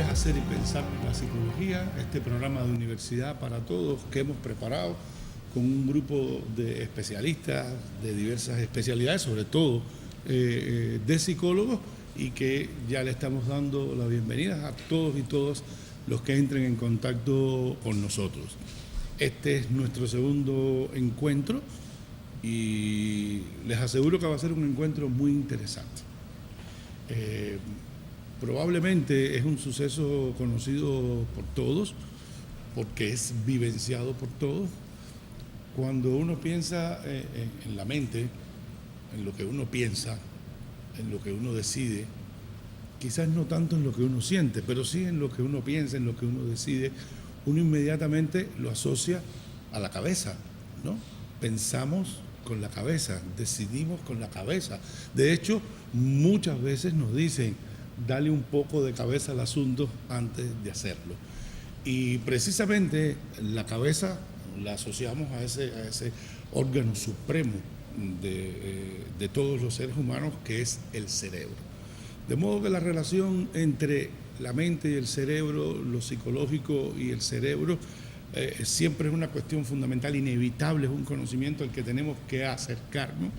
hacer y pensar la psicología, este programa de Universidad para Todos que hemos preparado con un grupo de especialistas de diversas especialidades, sobre todo de psicólogos, y que ya le estamos dando la bienvenida a todos y todas los que entren en contacto con nosotros. Este es nuestro segundo encuentro y les aseguro que va a ser un encuentro muy interesante. Probablemente es un suceso conocido por todos, porque es vivenciado por todos. Cuando uno piensa en la mente, en lo que uno piensa, en lo que uno decide, quizás no tanto en lo que uno siente, pero sí en lo que uno piensa, en lo que uno decide, uno inmediatamente lo asocia a la cabeza, ¿no? Pensamos con la cabeza, decidimos con la cabeza. De hecho, muchas veces nos dicen, dale un poco de cabeza al asunto antes de hacerlo. Y precisamente la cabeza la asociamos a ese órgano supremo de todos los seres humanos, que es el cerebro. De modo que la relación entre la mente y el cerebro, lo psicológico y el cerebro, siempre es una cuestión fundamental, inevitable, es un conocimiento al que tenemos que acercarnos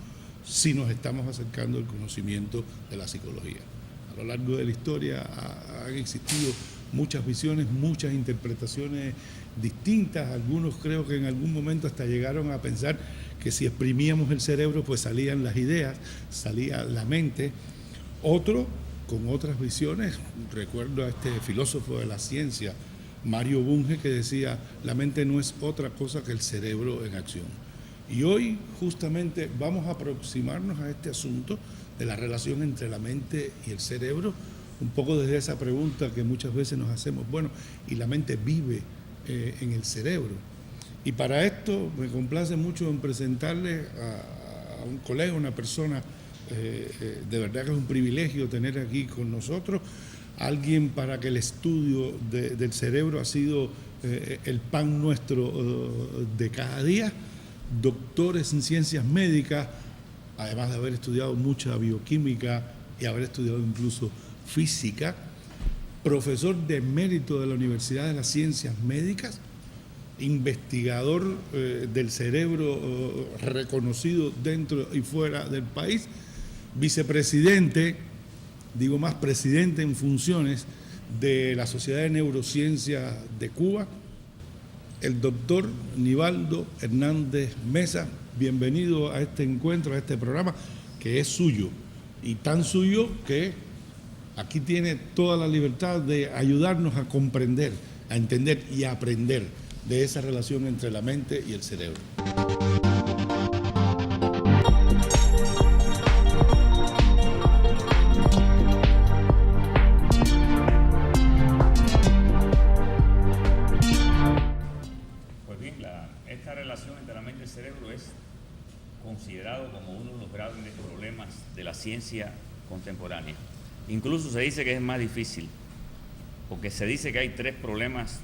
si nos estamos acercando al conocimiento de la psicología. A lo largo de la historia han existido muchas visiones, muchas interpretaciones distintas. Algunos creo que en algún momento hasta llegaron a pensar que si exprimíamos el cerebro pues salían las ideas, salía la mente. Otro, con otras visiones, recuerdo a este filósofo de la ciencia, Mario Bunge, que decía, la mente no es otra cosa que el cerebro en acción. Y hoy justamente vamos a aproximarnos a este asunto de la relación entre la mente y el cerebro, un poco desde esa pregunta que muchas veces nos hacemos, bueno, ¿y la mente vive en el cerebro? Y para esto me complace mucho en presentarle a un colega, una persona, de verdad que es un privilegio tener aquí con nosotros, alguien para que el estudio del cerebro ha sido el pan nuestro de cada día, doctores en ciencias médicas, además de haber estudiado mucha bioquímica y haber estudiado incluso física, profesor de emérito de la Universidad de las Ciencias Médicas, investigador del cerebro reconocido dentro y fuera del país, vicepresidente, digo más, presidente en funciones de la Sociedad de Neurociencia de Cuba, el doctor Nivaldo Hernández Mesa. Bienvenido a este encuentro, a este programa, que es suyo, y tan suyo que aquí tiene toda la libertad de ayudarnos a comprender, a entender y a aprender de esa relación entre la mente y el cerebro. Esta relación entre la mente y el cerebro es considerado como uno de los grandes problemas de la ciencia contemporánea. Incluso se dice que es más difícil, porque se dice que hay tres problemas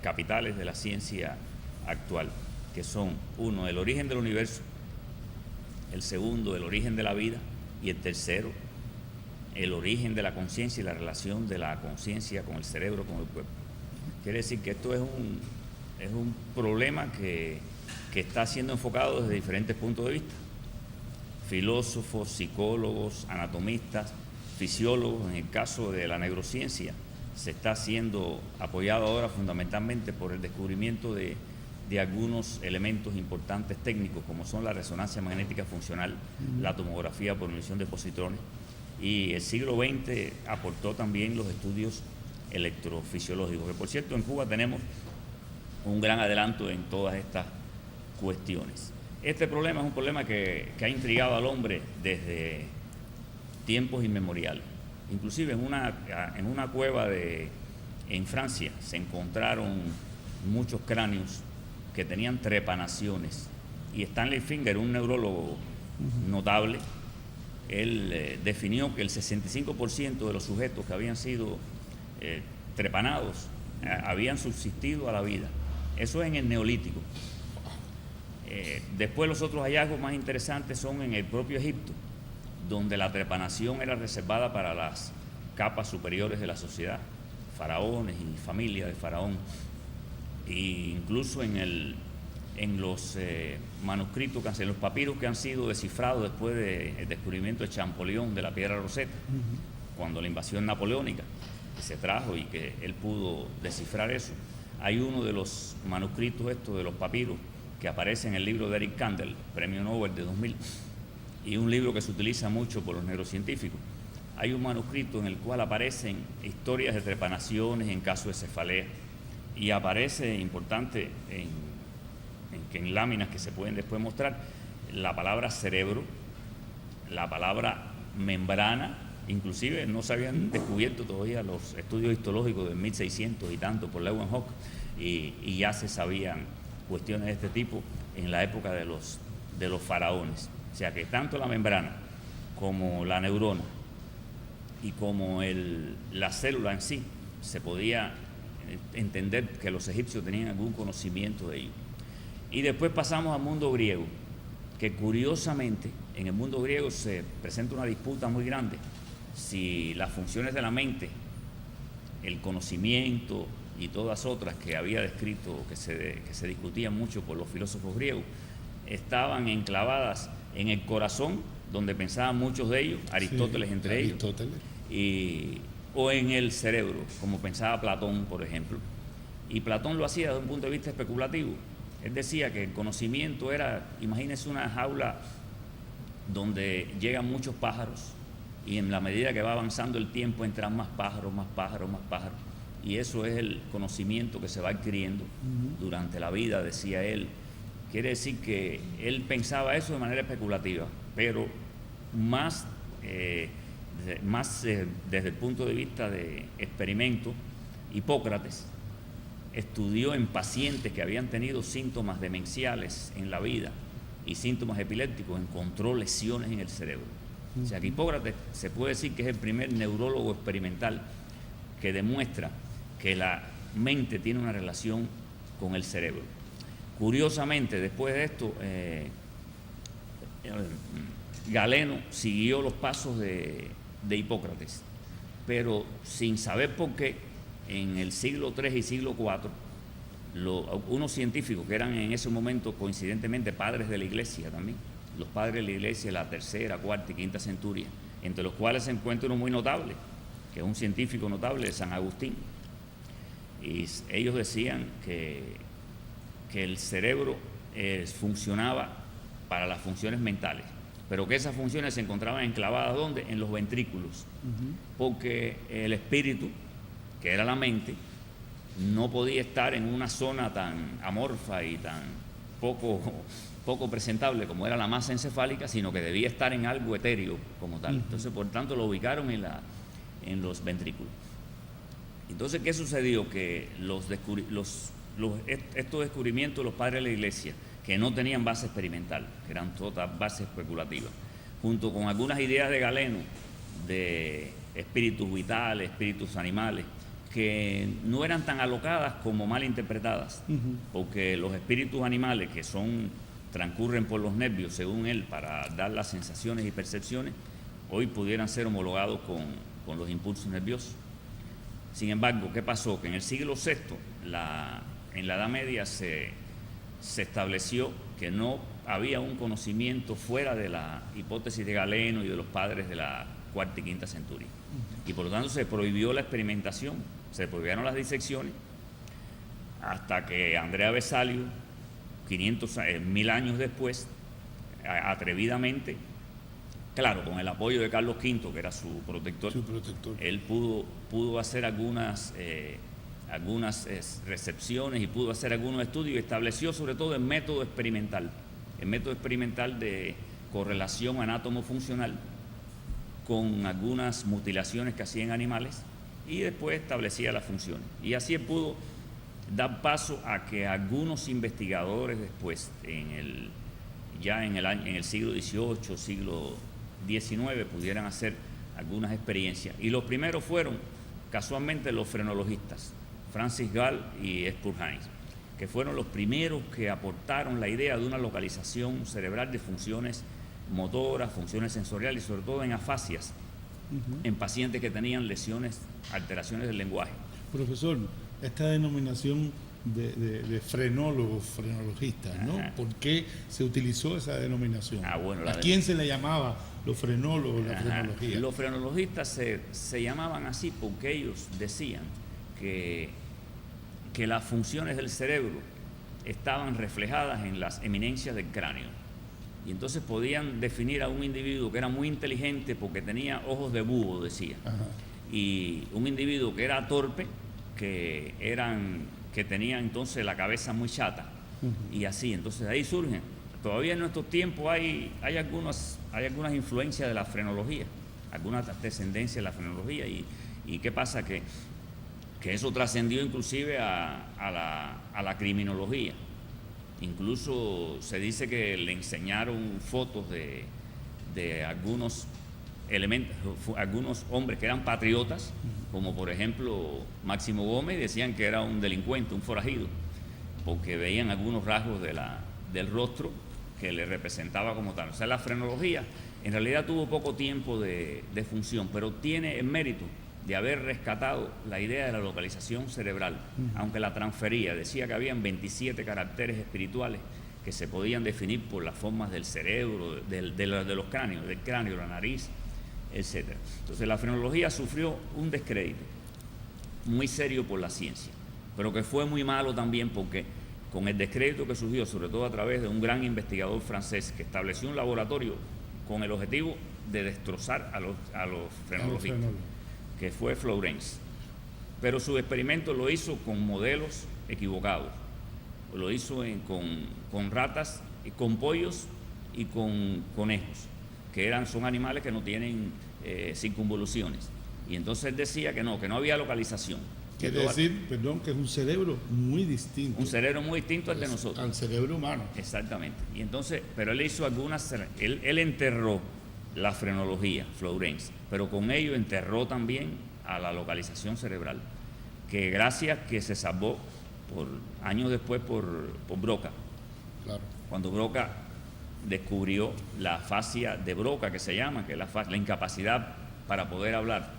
capitales de la ciencia actual, que son, uno, el origen del universo, el segundo, el origen de la vida, y el tercero, el origen de la conciencia y la relación de la conciencia con el cerebro, con el cuerpo. Quiere decir que esto es un problema que está siendo enfocado desde diferentes puntos de vista. Filósofos, psicólogos, anatomistas, fisiólogos. En el caso de la neurociencia, se está siendo apoyado ahora fundamentalmente por el descubrimiento de algunos elementos importantes técnicos, como son la resonancia magnética funcional, la tomografía por emisión de positrones, y el siglo XX aportó también los estudios electrofisiológicos, que por cierto en Cuba tenemos un gran adelanto en todas estas cuestiones. Este problema es un problema que ha intrigado al hombre desde tiempos inmemoriales. Inclusive en una cueva en Francia se encontraron muchos cráneos que tenían trepanaciones, y Stanley Finger, un neurólogo notable, él definió que el 65% de los sujetos que habían sido trepanados habían subsistido a la vida. Eso es en el Neolítico. Después los otros hallazgos más interesantes son en el propio Egipto, donde la trepanación era reservada para las capas superiores de la sociedad. faraones y familia de faraón. E incluso en los manuscritos, en los papiros que han sido descifrados después del descubrimiento de Champollion de la piedra Rosetta, cuando la invasión napoleónica que se trajo y que él pudo descifrar eso, hay uno de los manuscritos estos de los papiros que aparece en el libro de Eric Kandel, premio Nobel de 2000, y un libro que se utiliza mucho por los neurocientíficos. Hay un manuscrito en el cual aparecen historias de trepanaciones en caso de cefalea, y aparece, importante, en láminas que se pueden después mostrar, la palabra cerebro, la palabra membrana. Inclusive no se habían descubierto todavía los estudios histológicos de 1600 y tanto por Leeuwenhoek, y ya se sabían cuestiones de este tipo en la época de los faraones. O sea que tanto la membrana como la neurona y como la célula en sí, se podía entender que los egipcios tenían algún conocimiento de ello. Y después pasamos al mundo griego, que curiosamente en el mundo griego se presenta una disputa muy grande si las funciones de la mente, el conocimiento y todas otras que había descrito, que se discutían mucho por los filósofos griegos, estaban enclavadas en el corazón, donde pensaban muchos de ellos, Aristóteles entre ellos, o en el cerebro, como pensaba Platón, por ejemplo. Y Platón lo hacía desde un punto de vista especulativo. Él decía que el conocimiento era, imagínense una jaula donde llegan muchos pájaros, y en la medida que va avanzando el tiempo entran más pájaros, más pájaros, más pájaros, y eso es el conocimiento que se va adquiriendo durante la vida, decía él. Quiere decir que él pensaba eso de manera especulativa, pero más desde el punto de vista de experimento. Hipócrates estudió en pacientes que habían tenido síntomas demenciales en la vida y síntomas epilépticos, encontró lesiones en el cerebro. O sea que Hipócrates se puede decir que es el primer neurólogo experimental que demuestra que la mente tiene una relación con el cerebro. Curiosamente, después de esto, Galeno siguió los pasos de Hipócrates, pero sin saber por qué, en el siglo III y siglo IV, unos científicos que eran en ese momento coincidentemente padres de la Iglesia también, los padres de la Iglesia de la tercera, cuarta y quinta centuria, entre los cuales se encuentra uno muy notable, que es un científico notable de San Agustín. Y ellos decían que el cerebro funcionaba para las funciones mentales, pero que esas funciones se encontraban enclavadas ¿dónde? En los ventrículos, porque el espíritu, que era la mente, no podía estar en una zona tan amorfa y tan poco presentable como era la masa encefálica, sino que debía estar en algo etéreo como tal. Entonces, por tanto, lo ubicaron en los ventrículos. Entonces, ¿qué sucedió? Que estos descubrimientos de los padres de la Iglesia, que no tenían base experimental, que eran todas bases especulativas, junto con algunas ideas de Galeno de espíritus vitales, espíritus animales, que no eran tan alocadas como mal interpretadas, porque los espíritus animales, que transcurren por los nervios, según él, para dar las sensaciones y percepciones, hoy pudieran ser homologados con los impulsos nerviosos. Sin embargo, ¿qué pasó? Que en el siglo VI, en la Edad Media, se estableció que no había un conocimiento fuera de la hipótesis de Galeno y de los padres de la cuarta y quinta centuria. Y por lo tanto se prohibió la experimentación, se prohibieron las disecciones, hasta que Andrea Vesalio, 1000 años después, atrevidamente, claro, con el apoyo de Carlos V, que era su protector, él pudo hacer algunas recepciones y pudo hacer algunos estudios, y estableció sobre todo el método experimental de correlación anátomo-funcional con algunas mutilaciones que hacían animales, y después establecía las funciones. Y así él pudo dar paso a que algunos investigadores después, en el siglo XVIII, siglo XIX, pudieran hacer algunas experiencias. Y los primeros fueron casualmente los frenologistas, Francis Gall y Spurgeon, que fueron los primeros que aportaron la idea de una localización cerebral de funciones motoras, funciones sensoriales y sobre todo en afasias, en pacientes que tenían lesiones, alteraciones del lenguaje. Profesor, esta denominación de frenólogos, frenologistas, ¿no? Ajá. ¿Por qué se utilizó esa denominación? Bueno, ¿A quién se le llamaba los frenólogos, la Ajá. frenología? Los frenologistas se llamaban así porque ellos decían que las funciones del cerebro estaban reflejadas en las eminencias del cráneo. Y entonces podían definir a un individuo que era muy inteligente porque tenía ojos de búho, decía. Ajá. Y un individuo que era torpe, que tenía entonces la cabeza muy chata. Y así, entonces ahí surgen. Todavía en nuestros tiempos hay algunas influencias de la frenología, algunas descendencias de la frenología. Y ¿qué pasa? Que eso trascendió inclusive a la criminología. Incluso se dice que le enseñaron fotos de algunos elementos, algunos hombres que eran patriotas, como por ejemplo Máximo Gómez, decían que era un delincuente, un forajido, porque veían algunos rasgos del rostro que le representaba como tal. O sea, la frenología en realidad tuvo poco tiempo de función, pero tiene el mérito de haber rescatado la idea de la localización cerebral, aunque la transfería. Decía que habían 27 caracteres espirituales que se podían definir por las formas del cerebro, de los cráneos, del cráneo, la nariz, etc. Entonces la frenología sufrió un descrédito muy serio por la ciencia, pero que fue muy malo también porque con el descrédito que surgió, sobre todo a través de un gran investigador francés que estableció un laboratorio con el objetivo de destrozar a los frenologistas, que fue Florence. Pero su experimento lo hizo con modelos equivocados. Lo hizo con ratas, con pollos y con conejos, que son animales que no tienen circunvoluciones. Y entonces él decía que no había localización. Quiere decir, perdón, que es un cerebro muy distinto. Un cerebro muy distinto al de nosotros. Al cerebro humano. Exactamente. Y entonces, pero él hizo él enterró la frenología, Florence, pero con ello enterró también a la localización cerebral, que gracias que se salvó años después por Broca. Claro. Cuando Broca descubrió la fascia de Broca, que se llama, que es la incapacidad para poder hablar,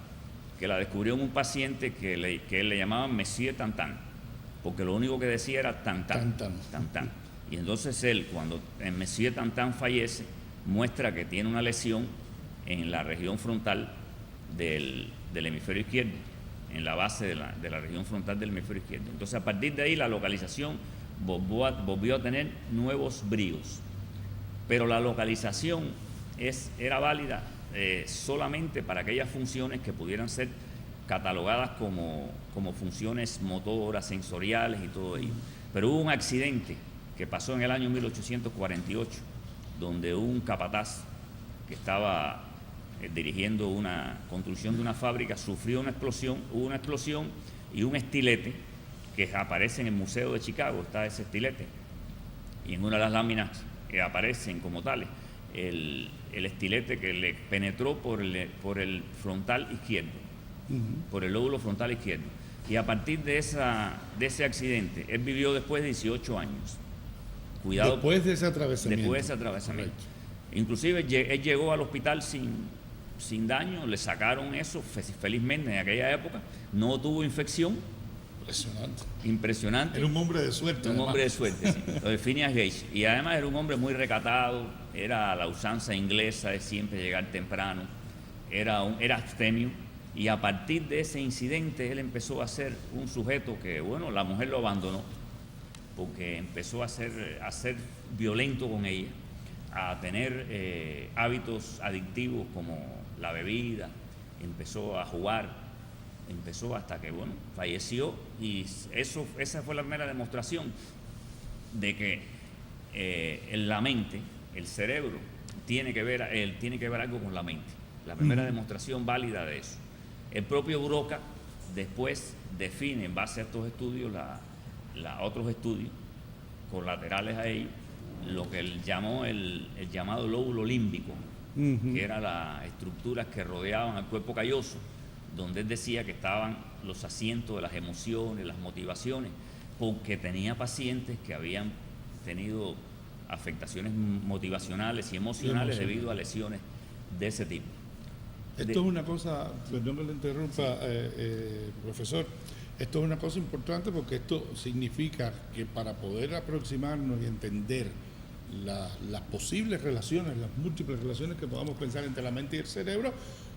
que la descubrió en un paciente que él le llamaban Monsieur Tantan, porque lo único que decía era Tantan. Y entonces él, cuando en Monsieur Tantan fallece, muestra que tiene una lesión en la región frontal del hemisferio izquierdo, en la base de la región frontal del hemisferio izquierdo. Entonces, a partir de ahí, la localización volvió a tener nuevos bríos. Pero la localización era válida solamente para aquellas funciones que pudieran ser catalogadas como funciones motoras, sensoriales y todo ello. Pero hubo un accidente que pasó en el año 1848, donde un capataz que estaba dirigiendo una construcción de una fábrica sufrió una explosión, hubo una explosión y un estilete que aparece en el Museo de Chicago, está ese estilete, y en una de las láminas que aparecen como tales, el estilete que le penetró por el frontal izquierdo, por el lóbulo frontal izquierdo. Y a partir de ese accidente, él vivió después de 18 años. Cuidado. Después de ese atravesamiento. Después de ese atravesamiento. Correcto. Inclusive él llegó al hospital sin daño, le sacaron eso, felizmente en aquella época, no tuvo infección. Impresionante. Era un hombre de suerte. Un hombre de suerte, sí. Lo de Phineas Gage. Y además era un hombre muy recatado, era la usanza inglesa de siempre llegar temprano, era abstemio. Y a partir de ese incidente él empezó a ser un sujeto que, bueno, la mujer lo abandonó porque empezó a ser violento con ella, a tener hábitos adictivos como la bebida, empezó a jugar, empezó hasta que, bueno, falleció. Y esa fue la primera demostración de que la mente, el cerebro, tiene que ver algo con la mente. La primera demostración válida de eso. El propio Broca después define, en base a estos estudios, otros estudios colaterales a ellos, lo que él llamó el llamado lóbulo límbico, que eran las estructuras que rodeaban al cuerpo calloso, donde él decía que estaban los asientos de las emociones, las motivaciones, porque tenía pacientes que habían tenido afectaciones motivacionales y emocionales debido a lesiones de ese tipo. Esto es una cosa, perdón que le interrumpa, profesor, esto es una cosa importante porque esto significa que para poder aproximarnos y entender las posibles relaciones, las múltiples relaciones que podamos pensar entre la mente y el cerebro,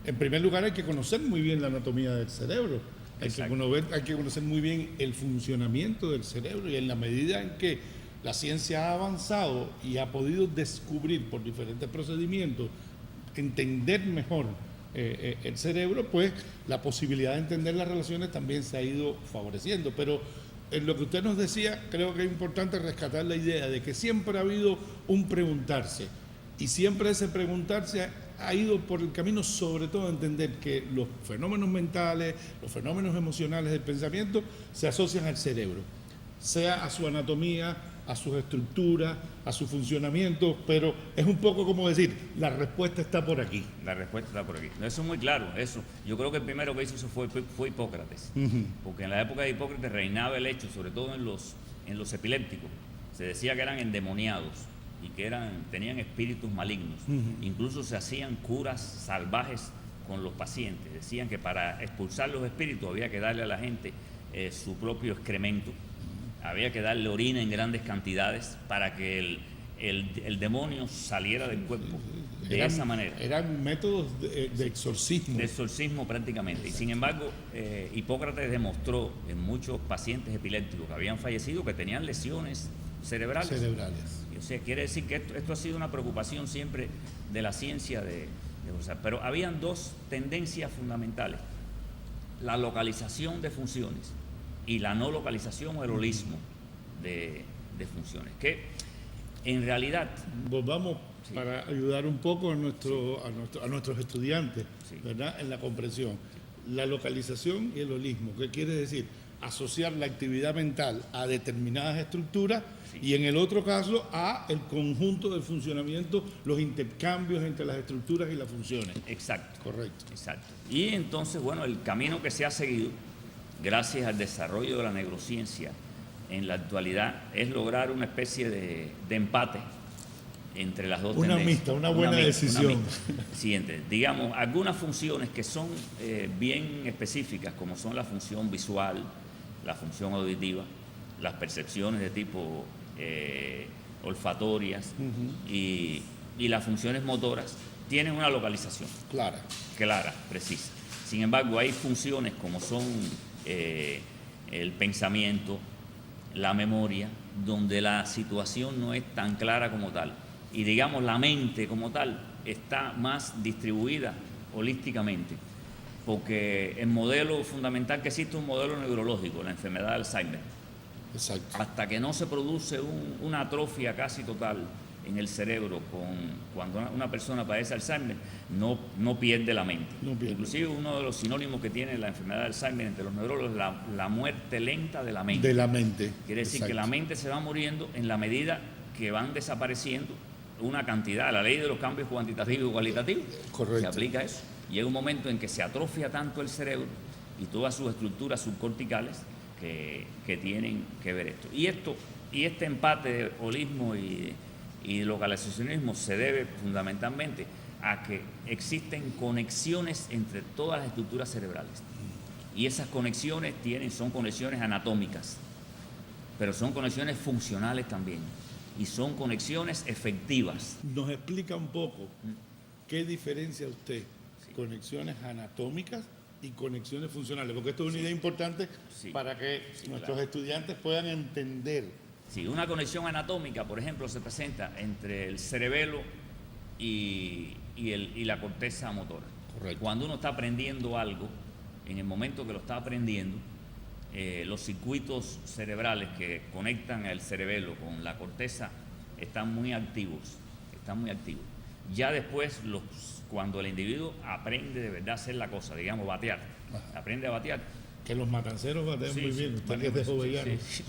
en primer lugar hay que conocer muy bien la anatomía del cerebro, hay que conocer muy bien el funcionamiento del cerebro, y en la medida en que la ciencia ha avanzado y ha podido descubrir por diferentes procedimientos, entender mejor el cerebro, pues la posibilidad de entender las relaciones también se ha ido favoreciendo. Pero en lo que usted nos decía, creo que es importante rescatar la idea de que siempre ha habido un preguntarse, y siempre ese preguntarse ha ido por el camino, sobre todo, a entender que los fenómenos mentales, los fenómenos emocionales del pensamiento se asocian al cerebro, sea a su anatomía, a sus estructuras, a su funcionamiento, pero es un poco como decir, la respuesta está por aquí. La respuesta está por aquí. Eso es muy claro, eso. Yo creo que el primero que hizo eso fue Hipócrates, porque en la época de Hipócrates reinaba el hecho, sobre todo en los epilépticos, se decía que eran endemoniados y que tenían espíritus malignos. Incluso se hacían curas salvajes con los pacientes. Decían que para expulsar los espíritus había que darle a la gente su propio excremento. Había que darle orina en grandes cantidades para que el demonio saliera del cuerpo de esa manera. Eran métodos de exorcismo. De exorcismo prácticamente. Exacto. Y sin embargo, Hipócrates demostró en muchos pacientes epilépticos que habían fallecido que tenían lesiones cerebrales. O sea, quiere decir que esto ha sido una preocupación siempre de la ciencia pero habían dos tendencias fundamentales: la localización de funciones y la no localización o el holismo de funciones, que en realidad... Volvamos para ayudar un poco a nuestros estudiantes, ¿verdad?, en la comprensión. La localización y el holismo, ¿qué quiere decir? Asociar la actividad mental a determinadas estructuras y en el otro caso a el conjunto del funcionamiento, los intercambios entre las estructuras y las funciones. Exacto. Correcto. Exacto. Y entonces, bueno, el camino que se ha seguido gracias al desarrollo de la neurociencia en la actualidad es lograr una especie de empate entre las dos tendencias. Una buena decisión. Siguiente, digamos, algunas funciones que son bien específicas, como son la función visual, la función auditiva, las percepciones de tipo olfatorias y las funciones motoras, tienen una localización clara, precisa. Sin embargo, hay funciones como son el pensamiento, la memoria, donde la situación no es tan clara como tal. Y digamos, la mente como tal está más distribuida holísticamente, porque el modelo fundamental que existe es un modelo neurológico, la enfermedad de Alzheimer. Exacto. Hasta que no se produce una atrofia casi total en el cerebro cuando una persona padece Alzheimer, no pierde la mente. Inclusive uno de los sinónimos que tiene la enfermedad de Alzheimer entre los neurólogos es la muerte lenta de la mente. De la mente. Quiere decir que la mente se va muriendo en la medida que van desapareciendo una cantidad, la ley de los cambios cuantitativos y cualitativos. Correcto. Se aplica eso. Llega un momento en que se atrofia tanto el cerebro y todas sus estructuras subcorticales que tienen que ver esto. Y este empate de holismo y localizacionismo se debe fundamentalmente a que existen conexiones entre todas las estructuras cerebrales. Y esas conexiones son conexiones anatómicas, pero son conexiones funcionales también. Y son conexiones efectivas. ¿Nos explica un poco qué diferencia usted? Conexiones anatómicas y conexiones funcionales, porque esto es una idea importante para que nuestros estudiantes puedan entender. Sí, una conexión anatómica, por ejemplo, se presenta entre el cerebelo y la corteza motora. Correcto. Cuando uno está aprendiendo algo, en el momento que lo está aprendiendo, los circuitos cerebrales que conectan el cerebelo con la corteza están muy activos. Ya después, cuando el individuo aprende de verdad a hacer la cosa, digamos, batear, aprende a batear. Que los matanceros batean muy bien, usted que es de Jovellanos.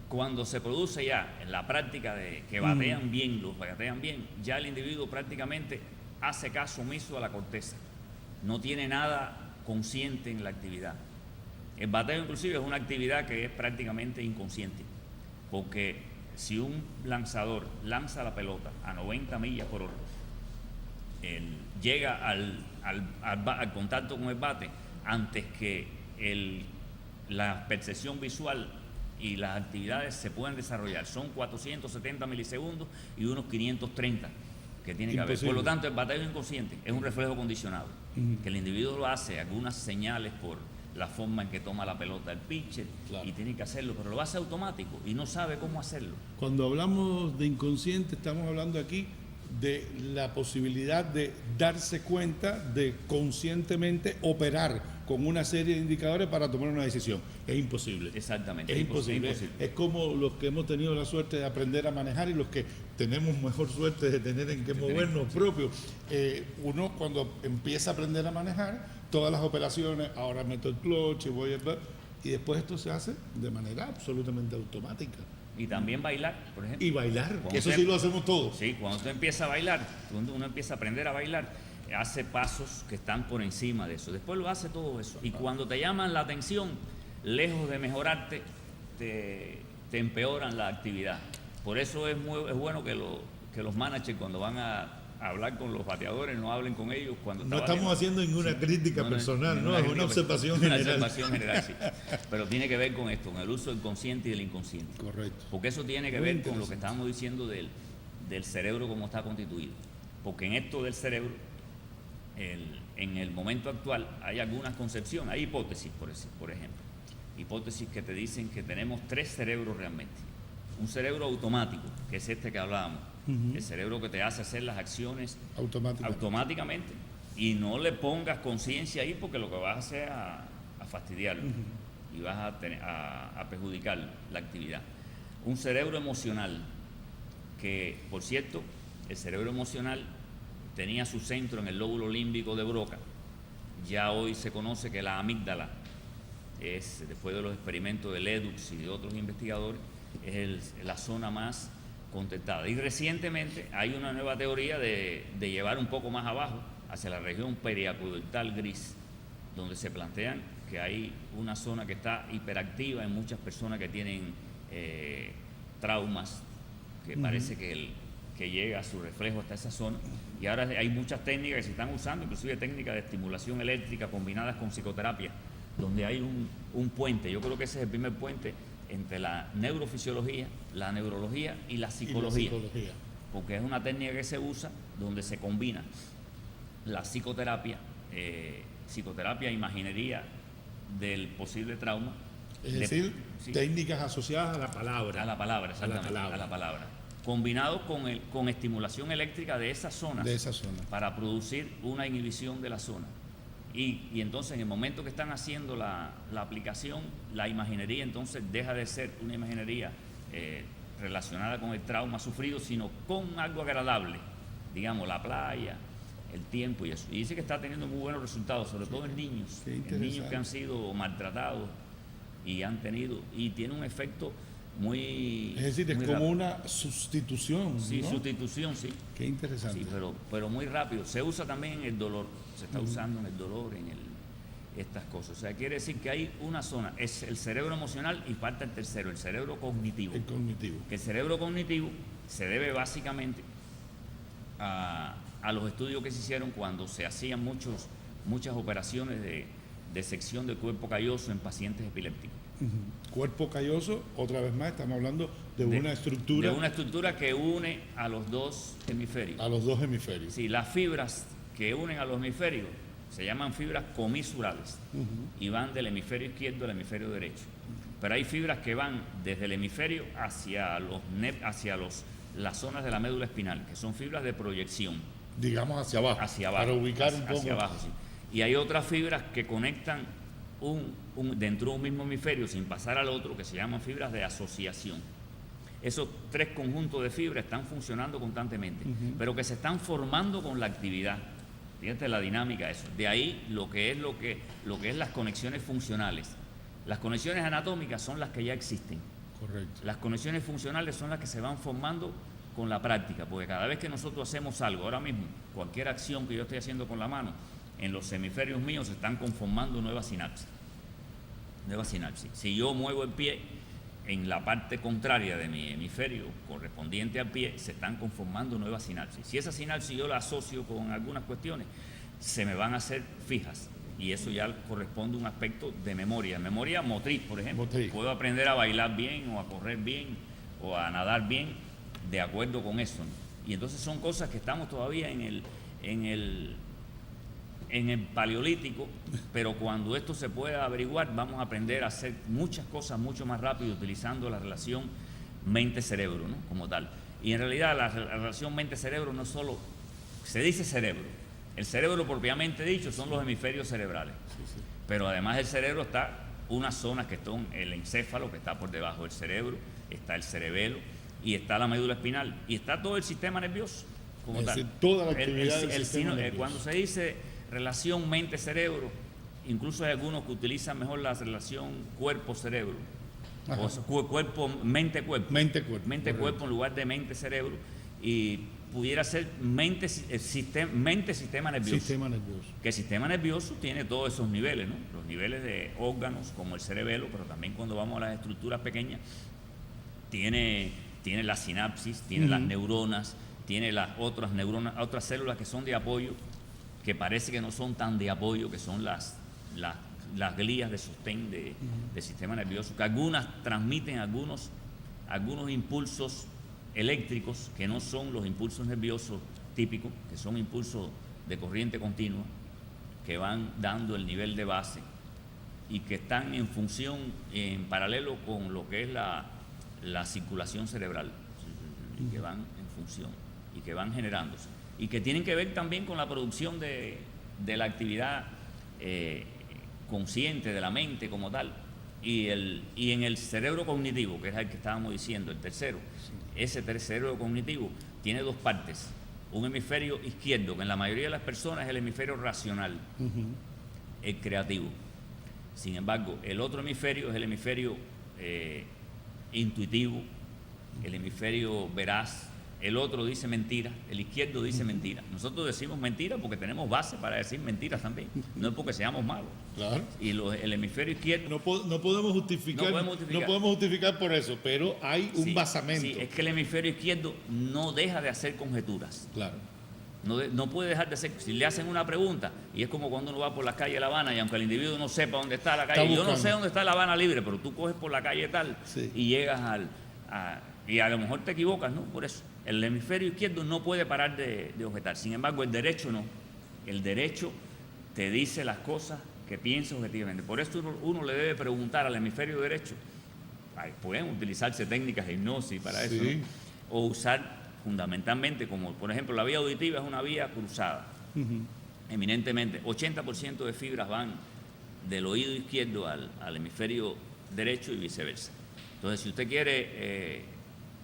Cuando se produce ya en la práctica de que batean bien, ya el individuo prácticamente hace caso omiso a la corteza. No tiene nada consciente en la actividad. El bateo inclusive es una actividad que es prácticamente inconsciente, porque si un lanzador lanza la pelota a 90 millas por hora, llega al contacto con el bate antes que la percepción visual y las actividades se pueden desarrollar. Son 470 milisegundos y unos 530 que tiene que haber. Por lo tanto, el bateo inconsciente es un reflejo condicionado, que el individuo lo hace, algunas señales por la forma en que toma la pelota el pitcher, claro, y tiene que hacerlo, pero lo hace automático y no sabe cómo hacerlo. Cuando hablamos de inconsciente, estamos hablando aquí de la posibilidad de darse cuenta de conscientemente operar con una serie de indicadores para tomar una decisión. Es imposible. Exactamente. Es imposible. Es como los que hemos tenido la suerte de aprender a manejar y los que tenemos mejor suerte de tener en qué movernos propios. Uno cuando empieza a aprender a manejar, todas las operaciones, ahora meto el clutch y después esto se hace de manera absolutamente automática. Y también bailar, por ejemplo. Y bailar, que eso sí lo hacemos todos. Sí, cuando usted empieza a bailar, cuando uno empieza a aprender a bailar, hace pasos que están por encima de eso. Después lo hace todo eso. Y cuando te llaman la atención, lejos de mejorarte, te empeoran la actividad. Por eso es bueno que los managers, cuando van a hablar con los bateadores, no hablen con ellos cuando no estamos haciendo ninguna crítica personal, no, es una observación general. Una observación general, sí. Pero tiene que ver con esto, con el uso del consciente y del inconsciente. Correcto. Porque eso tiene que ver con lo que estábamos diciendo del cerebro, cómo está constituido. Porque en esto del cerebro, en el momento actual, hay algunas concepciones, hay hipótesis, por ejemplo. Hipótesis que te dicen que tenemos 3 cerebros realmente. Un cerebro automático, que es este que hablábamos. El cerebro que te hace hacer las acciones automáticamente y no le pongas conciencia ahí, porque lo que vas a hacer es a fastidiarlo y vas a perjudicar la actividad. Un cerebro emocional que, por cierto, el cerebro emocional tenía su centro en el lóbulo límbico de Broca. Ya hoy se conoce que la amígdala es, después de los experimentos de Ledux y de otros investigadores, es la zona más contestada. Y recientemente hay una nueva teoría de llevar un poco más abajo, hacia la región periacueductal gris, donde se plantean que hay una zona que está hiperactiva en muchas personas que tienen traumas, que parece que llega a su reflejo hasta esa zona. Y ahora hay muchas técnicas que se están usando, inclusive técnicas de estimulación eléctrica combinadas con psicoterapia, donde hay un puente. Yo creo que ese es el primer puente entre la neurofisiología, la neurología y la psicología. Porque es una técnica que se usa donde se combina la psicoterapia, psicoterapia e imaginería del posible trauma. Es decir, técnicas asociadas a la palabra. A la palabra, exactamente, a la palabra. Combinado con estimulación eléctrica de esas zonas. Para producir una inhibición de la zona. Y entonces en el momento que están haciendo la aplicación, la imaginería entonces deja de ser una imaginería relacionada con el trauma sufrido, sino con algo agradable, digamos la playa, el tiempo y eso. Y dice que está teniendo muy buenos resultados, sobre todo en niños que han sido maltratados y tiene un efecto muy... Es decir, es como rápido. Una sustitución. Sí, ¿no? Sustitución, sí. Qué interesante. Sí, pero muy rápido. Se usa también en el dolor. Se está usando en el dolor, estas cosas. O sea, quiere decir que hay una zona, es el cerebro emocional y falta el tercero, el cerebro cognitivo. El cognitivo. Que el cerebro cognitivo se debe básicamente a los estudios que se hicieron cuando se hacían muchas operaciones de sección del cuerpo calloso en pacientes epilépticos. Cuerpo calloso, otra vez más, estamos hablando de una estructura. De una estructura que une a los dos hemisferios. A los dos hemisferios. Sí, las fibras que unen a los hemisferios se llaman fibras comisurales y van del hemisferio izquierdo al hemisferio derecho. Pero hay fibras que van desde el hemisferio hacia las zonas de la médula espinal, que son fibras de proyección. Digamos hacia abajo. Para ubicar un poco. Hacia abajo, sí. Y hay otras fibras que conectan dentro de un mismo hemisferio sin pasar al otro, que se llaman fibras de asociación. Esos 3 conjuntos de fibras están funcionando constantemente, pero que se están formando con la actividad. Fíjate la dinámica de eso. De ahí lo que es las conexiones funcionales. Las conexiones anatómicas son las que ya existen. Correcto. Las conexiones funcionales son las que se van formando con la práctica, porque cada vez que nosotros hacemos algo, ahora mismo, cualquier acción que yo estoy haciendo con la mano, en los hemisferios míos se están conformando nuevas sinapsis. Si yo muevo el pie, en la parte contraria de mi hemisferio, correspondiente al pie, se están conformando nuevas sinapsis. Si esa sinapsis yo la asocio con algunas cuestiones, se me van a hacer fijas. Y eso ya corresponde a un aspecto de memoria motriz, por ejemplo. Motriz. Puedo aprender a bailar bien, o a correr bien, o a nadar bien, de acuerdo con eso, ¿no? Y entonces son cosas que estamos todavía en el paleolítico, pero cuando esto se pueda averiguar, vamos a aprender a hacer muchas cosas mucho más rápido utilizando la relación mente-cerebro, ¿no? Como tal. Y en realidad la relación mente-cerebro no es solo, se dice cerebro. El cerebro propiamente dicho son los hemisferios cerebrales. Sí. Pero además del cerebro está unas zonas que son el encéfalo, que está por debajo del cerebro, está el cerebelo y está la médula espinal y está todo el sistema nervioso como Es tal. decir, toda la actividad del sistema nervioso. Cuando se dice relación mente-cerebro, incluso hay algunos que utilizan mejor la relación cuerpo-cerebro. O cuerpo, mente-cuerpo. Mente-cuerpo en lugar de mente-cerebro. Y pudiera ser mente-sistema nervioso. Sistema nervioso. Que el sistema nervioso tiene todos esos niveles, ¿no? Los niveles de órganos como el cerebelo, pero también cuando vamos a las estructuras pequeñas, tiene la sinapsis, tiene las neuronas, tiene las otras neuronas, otras células que son de apoyo, que parece que no son tan de apoyo, que son las glías de sostén del sistema nervioso, que algunas transmiten algunos impulsos eléctricos que no son los impulsos nerviosos típicos, que son impulsos de corriente continua, que van dando el nivel de base y que están en función, en paralelo con lo que es la circulación cerebral, y que van en función y que van generándose y que tienen que ver también con la producción de la actividad consciente de la mente como tal. Y en el cerebro cognitivo, que es el que estábamos diciendo, el tercero, ese cerebro cognitivo tiene dos partes. Un hemisferio izquierdo, que en la mayoría de las personas es el hemisferio racional, el creativo. Sin embargo, el otro hemisferio es el hemisferio intuitivo, el hemisferio veraz. El otro dice mentira, el izquierdo dice mentira. Nosotros decimos mentira porque tenemos base para decir mentiras también, no es porque seamos malos. Claro. Y el hemisferio izquierdo... No podemos justificar por eso, pero hay un basamento. Sí, es que el hemisferio izquierdo no deja de hacer conjeturas. Claro. No puede dejar de hacer. Si le hacen una pregunta, y es como cuando uno va por la calle La Habana, y aunque el individuo no sepa dónde está la calle, yo no sé dónde está La Habana libre, pero tú coges por la calle tal, y llegas y a lo mejor te equivocas, ¿no? Por eso, el hemisferio izquierdo no puede parar de objetar. Sin embargo, el derecho no. El derecho te dice las cosas que piensa objetivamente. Por eso uno le debe preguntar al hemisferio derecho. Pueden utilizarse técnicas de hipnosis para eso, ¿no? O usar fundamentalmente, como por ejemplo la vía auditiva es una vía cruzada, eminentemente 80% de fibras van del oído izquierdo al hemisferio derecho y viceversa. Entonces, si usted quiere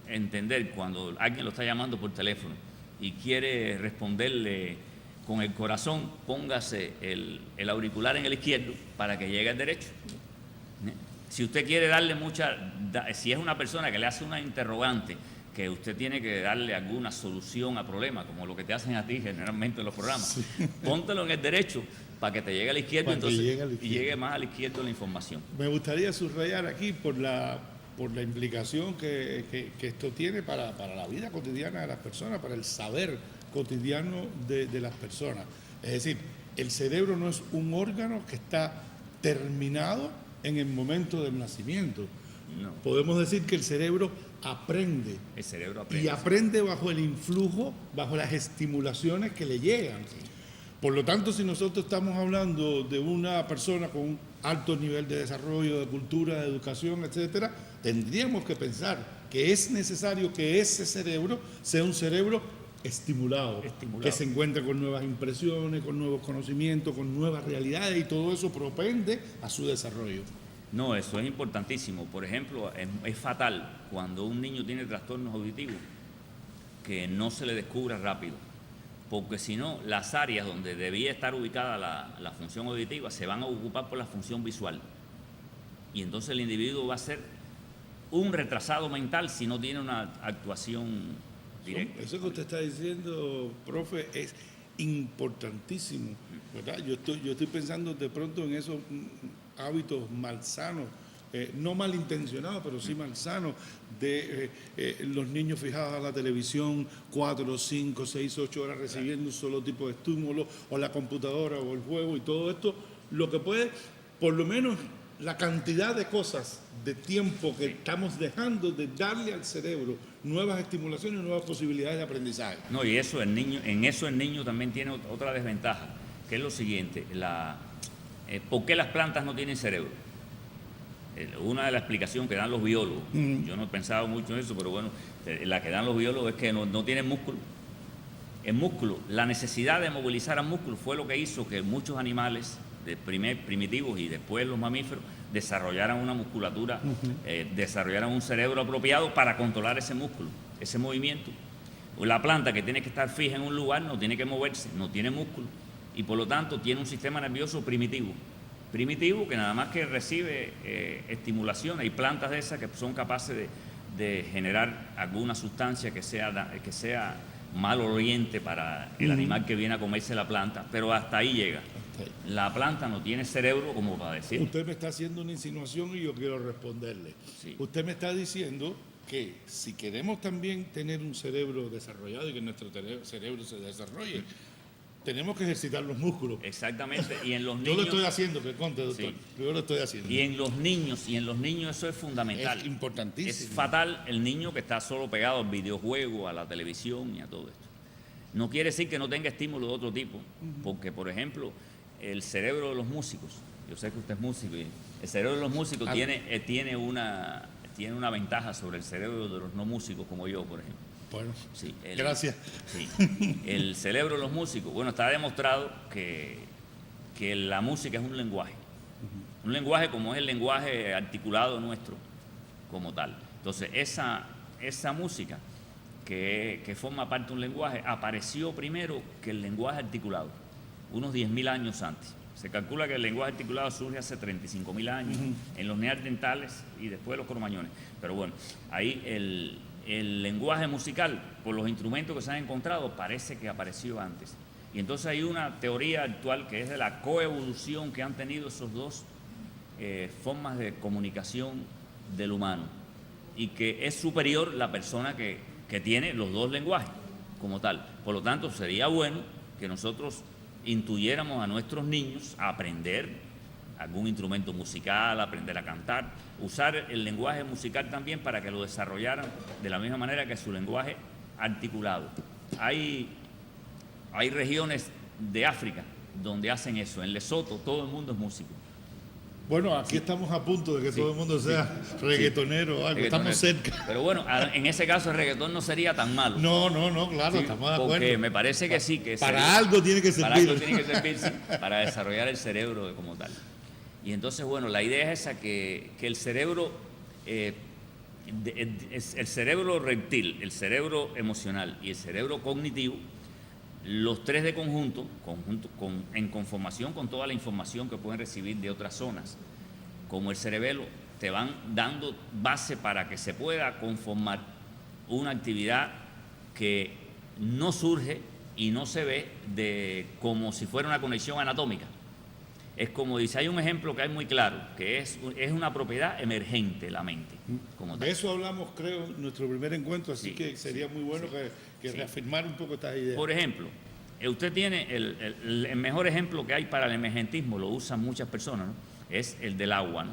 entender cuando alguien lo está llamando por teléfono y quiere responderle con el corazón, póngase el auricular en el izquierdo para que llegue al derecho. Si usted quiere darle si es una persona que le hace una interrogante, que usted tiene que darle alguna solución a problemas, como lo que te hacen a ti generalmente en los programas, póntelo en el derecho para que te llegue al izquierdo, y llegue más al izquierdo la información. Me gustaría subrayar aquí por la implicación que esto tiene para la vida cotidiana de las personas, para el saber cotidiano de las personas. Es decir, el cerebro no es un órgano que está terminado en el momento del nacimiento. No. Podemos decir que el cerebro aprende. El cerebro aprende. Y aprende bajo el influjo, bajo las estimulaciones que le llegan. Sí. Por lo tanto, si nosotros estamos hablando de una persona con un alto nivel de desarrollo, de cultura, de educación, etcétera, tendríamos que pensar que es necesario que ese cerebro sea un cerebro estimulado, que se encuentre con nuevas impresiones, con nuevos conocimientos, con nuevas realidades, y todo eso propende a su desarrollo. No, eso es importantísimo. Por ejemplo, es fatal cuando un niño tiene trastornos auditivos que no se le descubra rápido, porque si no, las áreas donde debía estar ubicada la función auditiva se van a ocupar por la función visual, y entonces el individuo va a ser un retrasado mental si no tiene una actuación directa. Eso que usted está diciendo, profe, es importantísimo, ¿verdad? Yo estoy pensando de pronto en esos hábitos malsanos no malintencionado, pero sí malsano, de los niños fijados a la televisión 4, 5, 6, 8 horas recibiendo un solo tipo de estímulo, o la computadora o el juego y todo esto, lo que puede, por lo menos la cantidad de cosas, de tiempo que estamos dejando de darle al cerebro nuevas estimulaciones y nuevas posibilidades de aprendizaje. No, y eso el niño también tiene otra desventaja, que es lo siguiente, ¿por qué las plantas no tienen cerebro? Una de las explicaciones que dan los biólogos, yo no he pensado mucho en eso, pero bueno, la que dan los biólogos es que no tienen músculo. El músculo, la necesidad de movilizar al músculo fue lo que hizo que muchos animales primitivos y después los mamíferos desarrollaran una musculatura, desarrollaran un cerebro apropiado para controlar ese músculo, ese movimiento. La planta, que tiene que estar fija en un lugar, no tiene que moverse, no tiene músculo y por lo tanto tiene un sistema nervioso primitivo que nada más que recibe estimulación. Hay plantas de esas que son capaces de generar alguna sustancia que sea mal oriente para el animal que viene a comerse la planta, pero hasta ahí llega. La planta no tiene cerebro como para decir. Usted me está haciendo una insinuación y yo quiero responderle. Sí. Usted me está diciendo que si queremos también tener un cerebro desarrollado y que nuestro cerebro se desarrolle, tenemos que ejercitar los músculos. Exactamente, y en los niños... Yo lo estoy haciendo, que conte, doctor. Sí. Yo lo estoy haciendo. Y en los niños eso es fundamental. Es importantísimo. Es fatal el niño que está solo pegado al videojuego, a la televisión y a todo esto. No quiere decir que no tenga estímulo de otro tipo, porque, por ejemplo, el cerebro de los músicos, yo sé que usted es músico, y el cerebro de los músicos tiene una ventaja sobre el cerebro de los no músicos como yo, por ejemplo. Bueno, sí, gracias. Sí, el cerebro de los músicos, bueno, está demostrado que la música es un lenguaje. Un lenguaje como es el lenguaje articulado nuestro, como tal. Entonces, esa música que forma parte de un lenguaje apareció primero que el lenguaje articulado, unos 10.000 años antes. Se calcula que el lenguaje articulado surge hace 35.000 años en los neandertales y después los cromañones. Pero bueno, ahí el lenguaje musical, por los instrumentos que se han encontrado, parece que apareció antes. Y entonces hay una teoría actual que es de la coevolución que han tenido esos dos formas de comunicación del humano, y que es superior la persona que tiene los dos lenguajes como tal. Por lo tanto, sería bueno que nosotros intuyéramos a nuestros niños a aprender algún instrumento musical, aprender a cantar, usar el lenguaje musical también para que lo desarrollaran de la misma manera que su lenguaje articulado. Hay regiones de África donde hacen eso. En Lesoto todo el mundo es músico. Bueno, aquí estamos a punto de que todo el mundo sea reggaetonero o algo, estamos cerca. Pero bueno, en ese caso el reggaetón no sería tan malo. No, claro, estamos de acuerdo. Porque me parece que sí, que para algo tiene que servir. Para algo tiene que servir, sí, para desarrollar el cerebro como tal. Y entonces, bueno, la idea es esa, que el cerebro, el cerebro reptil, el cerebro emocional y el cerebro cognitivo, los tres de conjunto en conformación con toda la información que pueden recibir de otras zonas, como el cerebelo, te van dando base para que se pueda conformar una actividad que no surge y no se ve como si fuera una conexión anatómica. Es como dice, hay un ejemplo que hay muy claro, que es una propiedad emergente, la mente. Como tal. De eso hablamos, creo, en nuestro primer encuentro, así que sería muy bueno que reafirmar un poco estas ideas. Por ejemplo, usted tiene el mejor ejemplo que hay para el emergentismo, lo usan muchas personas, ¿no? Es el del agua, ¿no?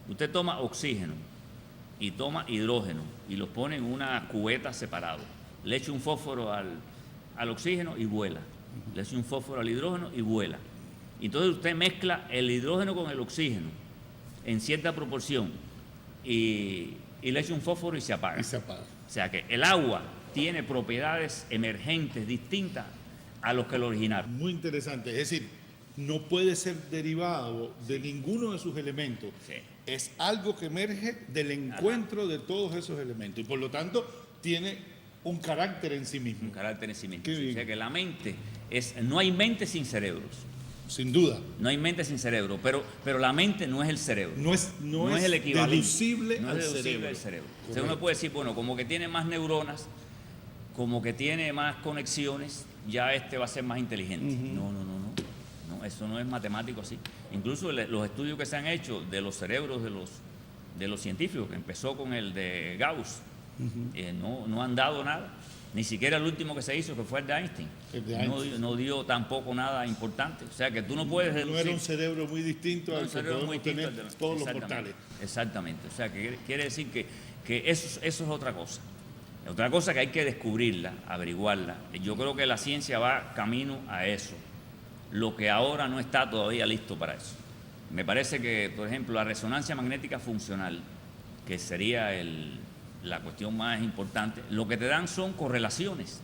Usted toma oxígeno y toma hidrógeno y los pone en una cubeta separado. Le echa un fósforo al oxígeno y vuela. Le echa un fósforo al hidrógeno y vuela. Entonces usted mezcla el hidrógeno con el oxígeno en cierta proporción y le echa un fósforo y se apaga. O sea que el agua tiene propiedades emergentes distintas a los que lo originaron. Muy interesante. Es decir, no puede ser derivado de ninguno de sus elementos. Sí. Es algo que emerge del encuentro de todos esos elementos y por lo tanto tiene un carácter en sí mismo. Un carácter en sí mismo. Qué bien. O sea que la mente no hay mente sin cerebros. Sin duda. No hay mente sin cerebro, pero la mente no es el cerebro. No es el equivalente. deducible no al es deducible cerebro. al cerebro. O sea, uno puede decir, bueno, como que tiene más neuronas, como que tiene más conexiones, ya va a ser más inteligente. No, eso no es matemático así. Incluso los estudios que se han hecho de los cerebros de los de los científicos, que empezó con el de Gauss, no han dado nada. Ni siquiera el último que se hizo, que fue el de Einstein, no dio tampoco nada importante. O sea que tú no puedes deducir. No era un cerebro muy distinto al que podemos tener todos los mortales. Exactamente. O sea que quiere decir que eso es otra cosa. Otra cosa que hay que descubrirla, averiguarla. Yo creo que la ciencia va camino a eso. Lo que ahora no está todavía listo para eso. Me parece que, por ejemplo, la resonancia magnética funcional, que sería la cuestión más importante, lo que te dan son correlaciones.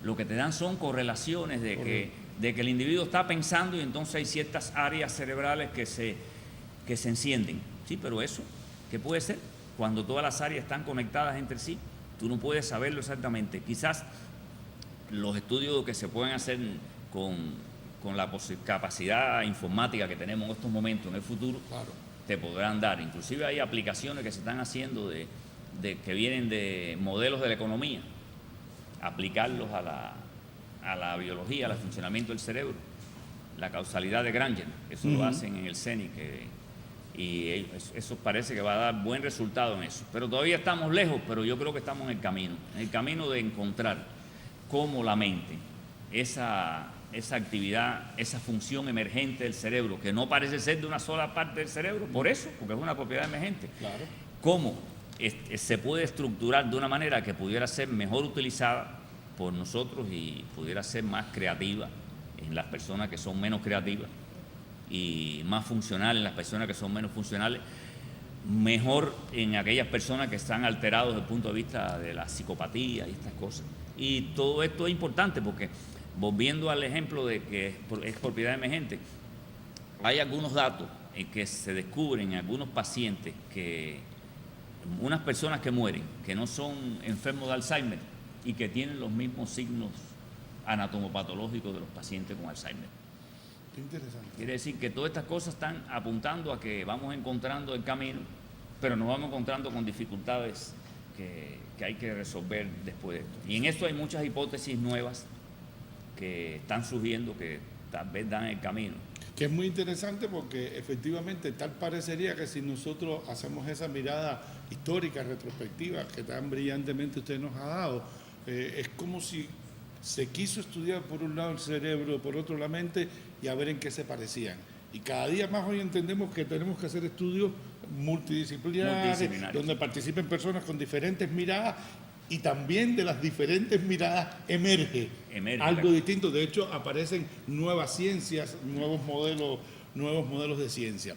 Lo que te dan son correlaciones de que el individuo está pensando y entonces hay ciertas áreas cerebrales que se encienden. Sí, pero eso, ¿qué puede ser? Cuando todas las áreas están conectadas entre sí, tú no puedes saberlo exactamente. Quizás los estudios que se pueden hacer con la capacidad informática que tenemos en estos momentos, en el futuro, claro, te podrán dar. Inclusive hay aplicaciones que se están haciendo que vienen de modelos de la economía, aplicarlos a la biología, al funcionamiento del cerebro, la causalidad de Granger, eso lo hacen en el CENI, y eso parece que va a dar buen resultado en eso. Pero todavía estamos lejos, pero yo creo que estamos en el camino de encontrar cómo la mente, esa actividad, esa función emergente del cerebro, que no parece ser de una sola parte del cerebro, por eso, porque es una propiedad emergente, claro, cómo se puede estructurar de una manera que pudiera ser mejor utilizada por nosotros y pudiera ser más creativa en las personas que son menos creativas y más funcional en las personas que son menos funcionales, mejor en aquellas personas que están alterados desde el punto de vista de la psicopatía y estas cosas. Y todo esto es importante porque, volviendo al ejemplo de que es propiedad emergente, hay algunos datos en que se descubren en algunos pacientes que unas personas que mueren, que no son enfermos de Alzheimer y que tienen los mismos signos anatomopatológicos de los pacientes con Alzheimer. Qué interesante. Quiere decir que todas estas cosas están apuntando a que vamos encontrando el camino, pero nos vamos encontrando con dificultades que hay que resolver después de esto. Y en esto hay muchas hipótesis nuevas que están surgiendo que tal vez dan el camino. Que es muy interesante porque efectivamente tal parecería que si nosotros hacemos esa mirada histórica, retrospectiva, que tan brillantemente usted nos ha dado, es como si se quiso estudiar por un lado el cerebro, por otro la mente, y a ver en qué se parecían. Y cada día más hoy entendemos que tenemos que hacer estudios multidisciplinares, donde participen personas con diferentes miradas, y también de las diferentes miradas emerge algo distinto. De hecho, aparecen nuevas ciencias, nuevos modelos de ciencia.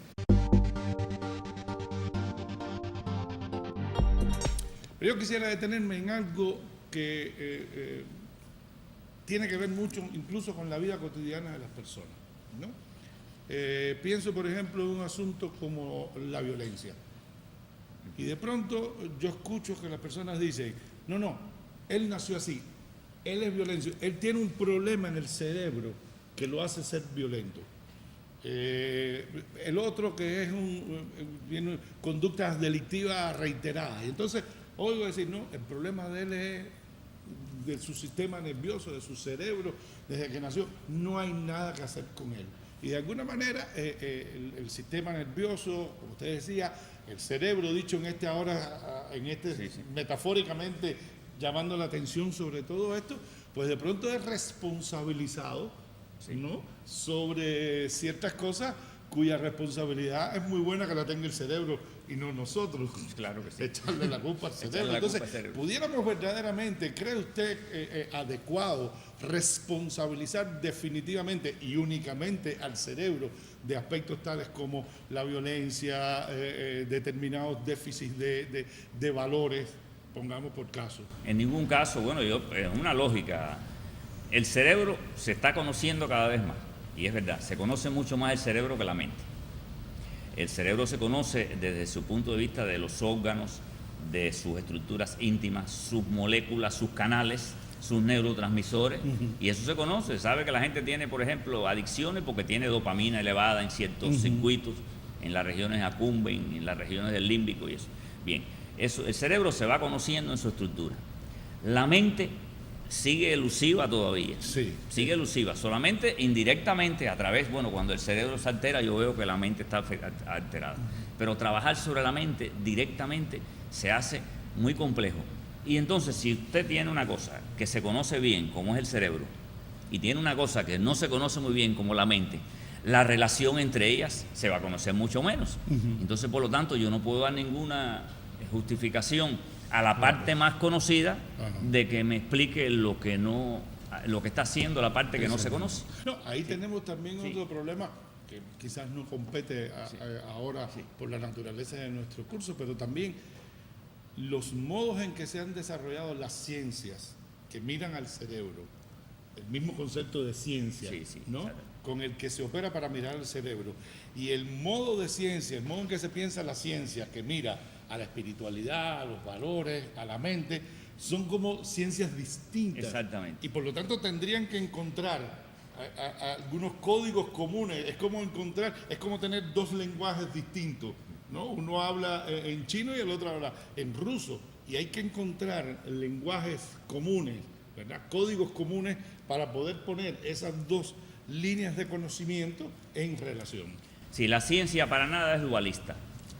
Pero yo quisiera detenerme en algo que tiene que ver mucho incluso con la vida cotidiana de las personas, ¿no? Pienso, por ejemplo, en un asunto como la violencia. Y de pronto yo escucho que las personas dicen, no, él nació así, él es violento, él tiene un problema en el cerebro que lo hace ser violento. El otro que tiene conductas delictivas reiteradas. Y entonces oigo decir, no, el problema de él es de su sistema nervioso, de su cerebro, desde que nació, no hay nada que hacer con él. Y de alguna manera el sistema nervioso, como usted decía, el cerebro, dicho metafóricamente, llamando la atención sobre todo esto, pues de pronto es responsabilizado, ¿no?, sobre ciertas cosas cuya responsabilidad es muy buena que la tenga el cerebro y no nosotros. Claro que sí. Echarle la culpa al cerebro. Entonces, pudiéramos verdaderamente, ¿cree usted adecuado responsabilizar definitivamente y únicamente al cerebro de aspectos tales como la violencia, determinados déficits de valores, pongamos por caso? En ningún caso, bueno, es una lógica. El cerebro se está conociendo cada vez más, y es verdad, se conoce mucho más el cerebro que la mente. El cerebro se conoce desde su punto de vista de los órganos, de sus estructuras íntimas, sus moléculas, sus canales, sus neurotransmisores, y eso se conoce. Sabe que la gente tiene, por ejemplo, adicciones porque tiene dopamina elevada en ciertos circuitos, en las regiones accumbens, en las regiones del límbico y eso. Bien, el cerebro se va conociendo en su estructura. La mente sigue elusiva todavía, sigue elusiva, solamente indirectamente a través, cuando el cerebro se altera, yo veo que la mente está alterada. pero trabajar sobre la mente directamente se hace muy complejo. Y entonces, si usted tiene una cosa que se conoce bien, como es el cerebro, y tiene una cosa que no se conoce muy bien, como la mente, la relación entre ellas se va a conocer mucho menos. Entonces, por lo tanto, yo no puedo dar ninguna justificación a la parte más conocida de que me explique lo que está haciendo la parte que no se conoce. No, ahí tenemos también otro problema que quizás no compete ahora por la naturaleza de nuestro curso, pero también los modos en que se han desarrollado las ciencias que miran al cerebro, el mismo concepto de ciencia, ¿no? Claro, con el que se opera para mirar al cerebro, y el modo de ciencia, el modo en que se piensa la ciencia, que mira a la espiritualidad, a los valores, a la mente, son como ciencias distintas. Exactamente. Y por lo tanto tendrían que encontrar algunos códigos comunes. Es como tener dos lenguajes distintos, ¿no? Uno habla en chino y el otro habla en ruso, y hay que encontrar lenguajes comunes, ¿verdad? Códigos comunes para poder poner esas dos líneas de conocimiento en relación. Sí, la ciencia para nada es dualista.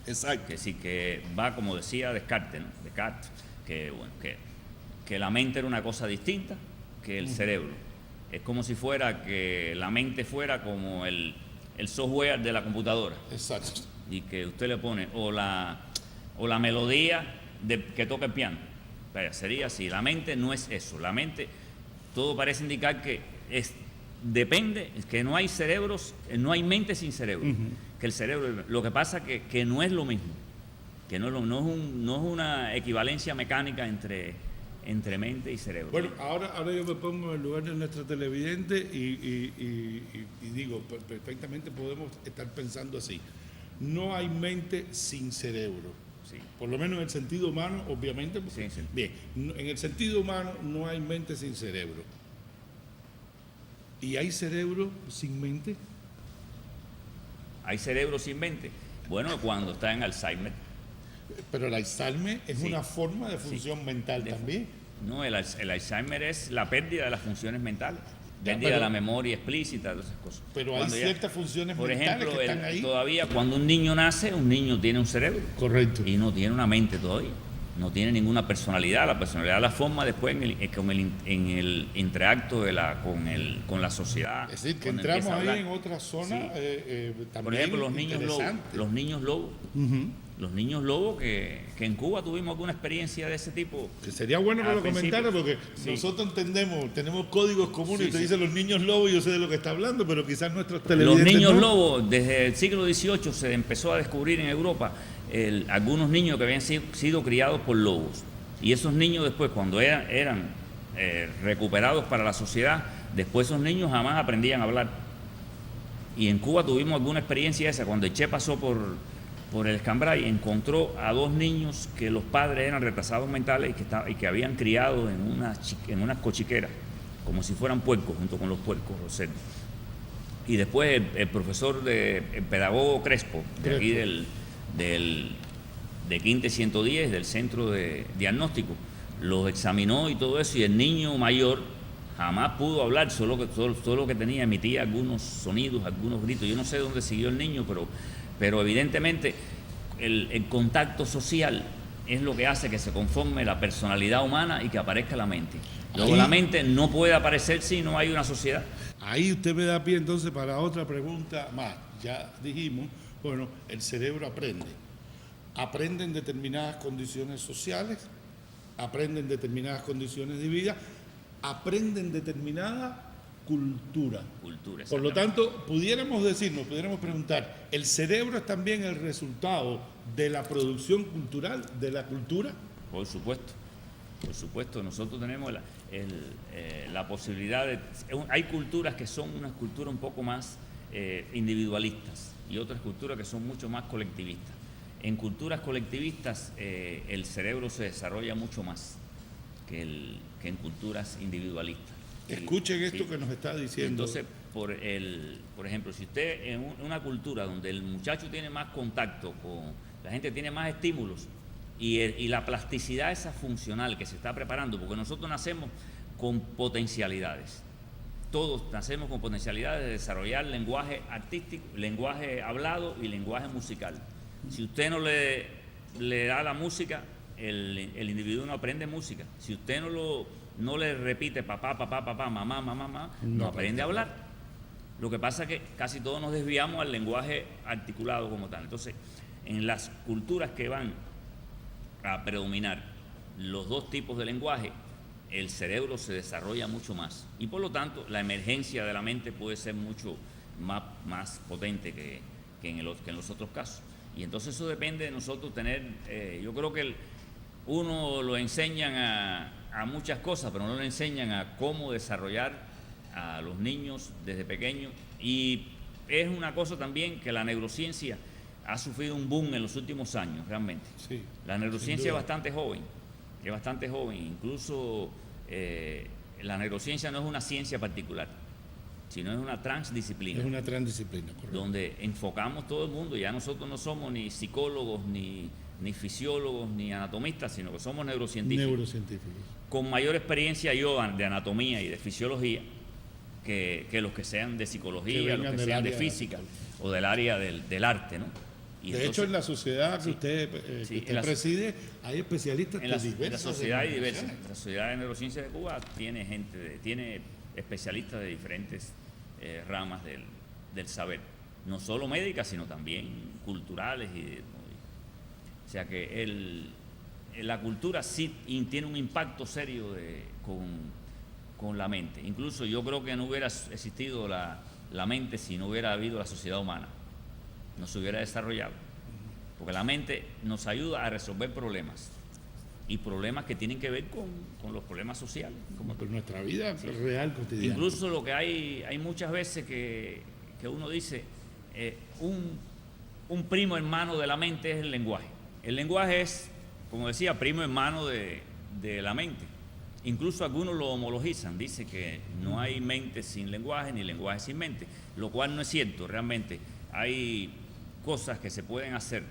Exacto. Que sí, que va, como decía Descartes, ¿no? Descartes, que la mente era una cosa distinta que el cerebro. Es como si fuera que la mente fuera como el software de la computadora. Exacto. Y que usted le pone o la melodía que toca el piano. Vaya, sería así. La mente no es eso. La mente, todo parece indicar que depende, que no hay cerebros, no hay mente sin cerebro. Que el cerebro, lo que pasa que no es lo mismo. Que no es una equivalencia mecánica entre mente y cerebro. Bueno, ahora yo me pongo en el lugar de nuestro televidente y digo, perfectamente podemos estar pensando así. No hay mente sin cerebro. Sí. Por lo menos en el sentido humano, obviamente. Porque, sí. Bien, en el sentido humano no hay mente sin cerebro. ¿Y hay cerebro sin mente? ¿Hay cerebro sin mente? Bueno, cuando está en Alzheimer. Pero el Alzheimer es una forma de función mental también. No, el Alzheimer es la pérdida de las funciones mentales, pérdida de la memoria explícita, todas esas cosas. Pero hay ciertas funciones por mentales ejemplo, que están ahí. Todavía cuando un niño nace, un niño tiene un cerebro. Correcto. Y no tiene una mente todavía. No tiene ninguna personalidad. La personalidad la forma después en el interacto con la sociedad. Es decir, que entramos ahí en otra zona también. Por ejemplo, los niños lobos. Los niños lobos, que en Cuba tuvimos alguna experiencia de ese tipo. Que sería bueno que lo comentara, porque nosotros entendemos, tenemos códigos comunes. Usted dice los niños lobos, yo sé de lo que está hablando, pero quizás nuestros televidentes Los niños no. lobos, desde el siglo XVIII se empezó a descubrir en Europa algunos niños que habían sido criados por lobos. Y esos niños después, cuando eran recuperados para la sociedad, después esos niños jamás aprendían a hablar. Y en Cuba tuvimos alguna experiencia esa, cuando el Che pasó por el Escambray, encontró a dos niños que los padres eran retrasados mentales y que habían criado en unas cochiqueras, como si fueran puercos, junto con los puercos, los cerdos. Y después el profesor, el pedagogo Crespo, de aquí de Quinte 110, del centro de diagnóstico, los examinó y todo eso, y el niño mayor jamás pudo hablar, solo que tenía, emitía algunos sonidos, algunos gritos. Yo no sé dónde siguió el niño, pero evidentemente el contacto social es lo que hace que se conforme la personalidad humana y que aparezca la mente. Luego la mente no puede aparecer si no hay una sociedad. Ahí usted me da pie entonces para otra pregunta más. Ya dijimos, bueno, el cerebro aprende en determinadas condiciones sociales, aprende en determinadas condiciones de vida, aprende en determinada cultura. Por lo tanto, pudiéramos preguntar, ¿el cerebro es también el resultado de la producción cultural, de la cultura? Por supuesto, nosotros tenemos la posibilidad de... Hay culturas que son unas culturas un poco más individualistas y otras culturas que son mucho más colectivistas. En culturas colectivistas el cerebro se desarrolla mucho más que en culturas individualistas. Escuchen esto que nos está diciendo. Entonces, por ejemplo, si usted en una cultura donde el muchacho tiene más contacto la gente tiene más estímulos y la plasticidad esa funcional que se está preparando, porque nosotros nacemos con potencialidades. Todos nacemos con potencialidades de desarrollar lenguaje artístico, lenguaje hablado y lenguaje musical. Si usted no le da la música, el individuo no aprende música. Si usted no le repite papá, papá, papá, mamá, mamá, mamá, no aprende a hablar. Lo que pasa es que casi todos nos desviamos al lenguaje articulado como tal. Entonces, en las culturas que van a predominar los dos tipos de lenguaje, el cerebro se desarrolla mucho más y por lo tanto la emergencia de la mente puede ser mucho más potente que en los otros casos. Y entonces eso depende de nosotros tener, yo creo que uno lo enseñan a muchas cosas, pero no le enseñan a cómo desarrollar a los niños desde pequeños. Y es una cosa también que la neurociencia ha sufrido un boom en los últimos años, realmente. Sí, la neurociencia es bastante joven, incluso la neurociencia no es una ciencia particular, sino es una transdisciplina. Es una transdisciplina, correcto. Donde enfocamos todo el mundo, ya nosotros no somos ni psicólogos, ni fisiólogos, ni anatomistas, sino que somos neurocientíficos. Neurocientíficos. Con mayor experiencia yo de anatomía y de fisiología que los que sean de psicología, los que sean de física o del área del arte, ¿no? Y de hecho, en la sociedad que usted preside, hay especialistas de diversas. En la sociedad hay diversas. La Sociedad de Neurociencias de Cuba tiene tiene especialistas de diferentes ramas del saber, no solo médicas, sino también culturales. O sea que la cultura sí tiene un impacto serio con la mente. Incluso yo creo que no hubiera existido la mente si no hubiera habido la sociedad humana. No se hubiera desarrollado, porque la mente nos ayuda a resolver problemas y problemas que tienen que ver con los problemas sociales, como con nuestra vida real cotidiana. Incluso lo que hay muchas veces que uno dice un primo hermano de la mente es el lenguaje. El lenguaje es, como decía, primo hermano de la mente. Incluso algunos lo homologizan, dice que no hay mente sin lenguaje ni lenguaje sin mente, lo cual no es cierto. Realmente hay cosas que se pueden hacer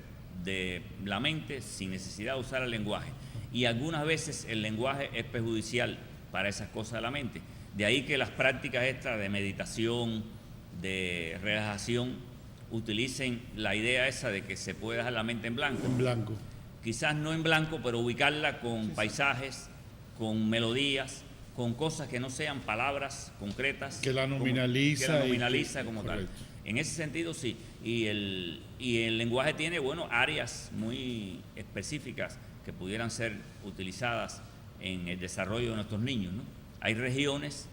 de la mente sin necesidad de usar el lenguaje, y algunas veces el lenguaje es perjudicial para esas cosas de la mente. De ahí que las prácticas estas de meditación, de relajación, utilicen la idea esa de que se puede dejar la mente en blanco. En blanco. Quizás no en blanco, pero ubicarla con paisajes, con melodías, con cosas que no sean palabras concretas. Que la nominaliza. Como tal. En ese sentido sí. Y el lenguaje tiene, áreas muy específicas que pudieran ser utilizadas en el desarrollo de nuestros niños, ¿no? Hay regiones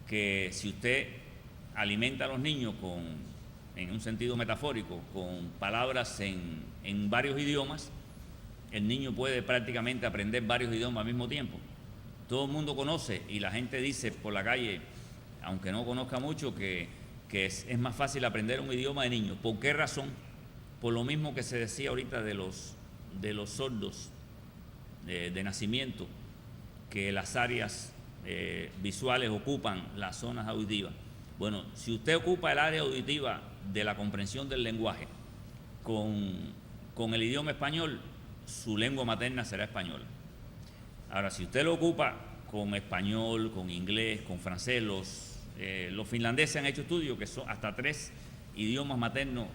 que si usted alimenta a los niños en un sentido metafórico, con palabras en varios idiomas, el niño puede prácticamente aprender varios idiomas al mismo tiempo. Todo el mundo conoce y la gente dice por la calle, aunque no conozca mucho, que es más fácil aprender un idioma de niño. ¿Por qué razón? Por lo mismo que se decía ahorita de los sordos de nacimiento, que las áreas visuales ocupan las zonas auditivas. Bueno, si usted ocupa el área auditiva de la comprensión del lenguaje con el idioma español, su lengua materna será española. Ahora, si usted lo ocupa con español, con inglés, con francés, los finlandeses han hecho estudios que son hasta 3 idiomas maternos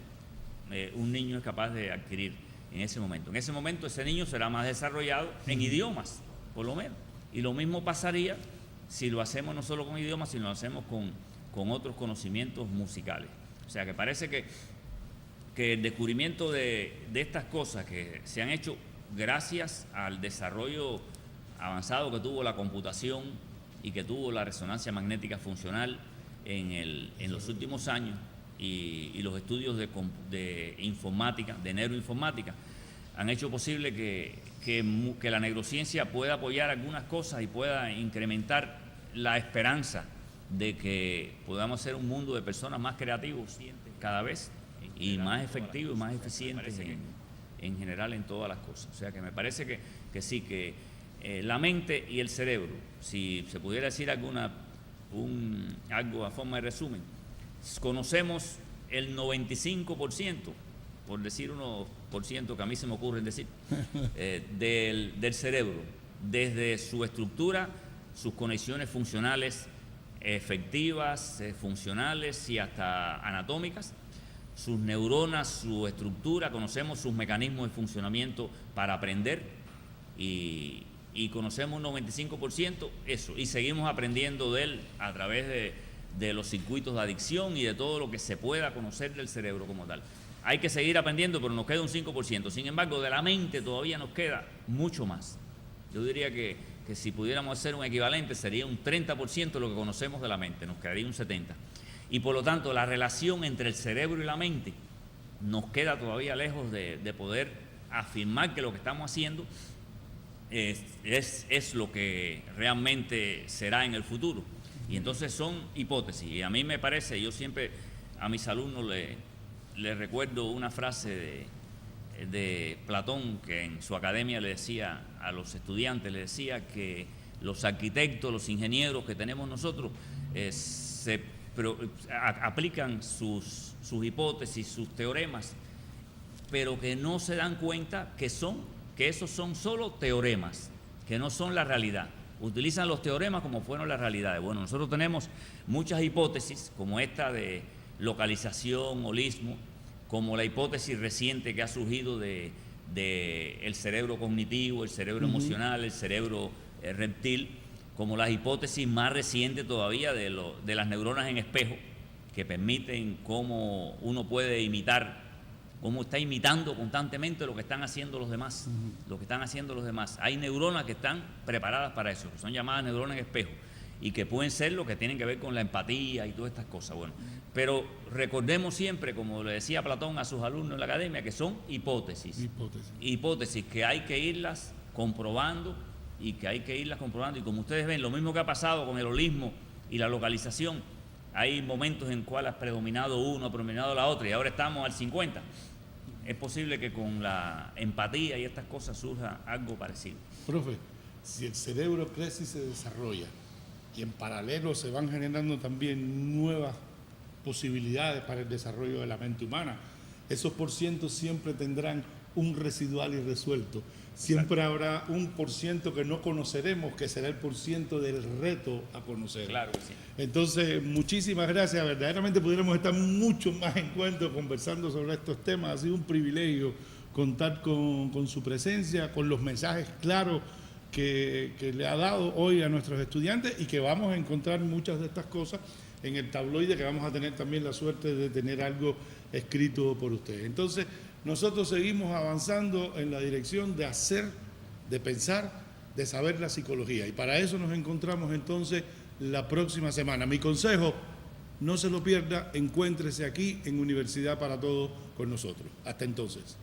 un niño es capaz de adquirir en ese momento. En ese momento ese niño será más desarrollado en idiomas, por lo menos. Y lo mismo pasaría si lo hacemos no solo con idiomas, sino lo hacemos con otros conocimientos musicales. O sea que parece que el descubrimiento de estas cosas que se han hecho gracias al desarrollo avanzado que tuvo la computación y que tuvo la resonancia magnética funcional en los últimos años y los estudios de informática, de neuroinformática, han hecho posible que la neurociencia pueda apoyar algunas cosas y pueda incrementar la esperanza de que podamos ser un mundo de personas más creativos cada vez y más efectivos y más eficientes en general en todas las cosas. O sea que me parece que sí, que la mente y el cerebro, si se pudiera decir algo a forma de resumen, conocemos el 95%, por decir unos por ciento que a mí se me ocurre decir, del cerebro, desde su estructura, sus conexiones funcionales efectivas, funcionales y hasta anatómicas, sus neuronas, su estructura, conocemos sus mecanismos de funcionamiento para aprender y conocemos un 95% eso, y seguimos aprendiendo de él a través de los circuitos de adicción y de todo lo que se pueda conocer del cerebro como tal. Hay que seguir aprendiendo, pero nos queda un 5%. Sin embargo, de la mente todavía nos queda mucho más. Yo diría que si pudiéramos hacer un equivalente, sería un 30% de lo que conocemos de la mente, nos quedaría un 70%. Y por lo tanto, la relación entre el cerebro y la mente nos queda todavía lejos de poder afirmar que lo que estamos haciendo es lo que realmente será en el futuro. Y entonces son hipótesis. Y a mí me parece, yo siempre a mis alumnos les recuerdo una frase de Platón, que en su academia le decía a los estudiantes, le decía que los arquitectos, los ingenieros que tenemos nosotros aplican sus hipótesis, sus teoremas, pero que no se dan cuenta que esos son solo teoremas, que no son la realidad. Utilizan los teoremas como fueron las realidades. Bueno, nosotros tenemos muchas hipótesis, como esta de localización, holismo, como la hipótesis reciente que ha surgido de el cerebro cognitivo, el cerebro emocional, el cerebro reptil, como las hipótesis más recientes todavía de las neuronas en espejo, que permiten cómo uno puede imitar, cómo está imitando constantemente lo que están haciendo los demás, lo que están haciendo los demás. Hay neuronas que están preparadas para eso, que son llamadas neuronas en espejo, y que pueden ser lo que tienen que ver con la empatía y todas estas cosas. Bueno, pero recordemos siempre, como le decía Platón a sus alumnos en la academia, que son hipótesis. Hipótesis que hay que irlas comprobando y como ustedes ven, lo mismo que ha pasado con el holismo y la localización, hay momentos en cuales ha predominado uno, ha predominado la otra, y ahora estamos al 50%. Es posible que con la empatía y estas cosas surja algo parecido. Profe, si el cerebro crece y se desarrolla, y en paralelo se van generando también nuevas posibilidades para el desarrollo de la mente humana, esos porcientos siempre tendrán un residual irresuelto. Siempre habrá un porciento que no conoceremos, que será el porciento del reto a conocer. Claro que sí. Entonces, muchísimas gracias. Verdaderamente pudiéramos estar mucho más en cuento conversando sobre estos temas. Ha sido un privilegio contar con su presencia, con los mensajes claros que le ha dado hoy a nuestros estudiantes, y que vamos a encontrar muchas de estas cosas en el tabloide, que vamos a tener también la suerte de tener algo escrito por ustedes. Entonces, nosotros seguimos avanzando en la dirección de hacer, de pensar, de saber la psicología. Y para eso nos encontramos entonces la próxima semana. Mi consejo, no se lo pierda, encuéntrese aquí en Universidad para Todos con nosotros. Hasta entonces.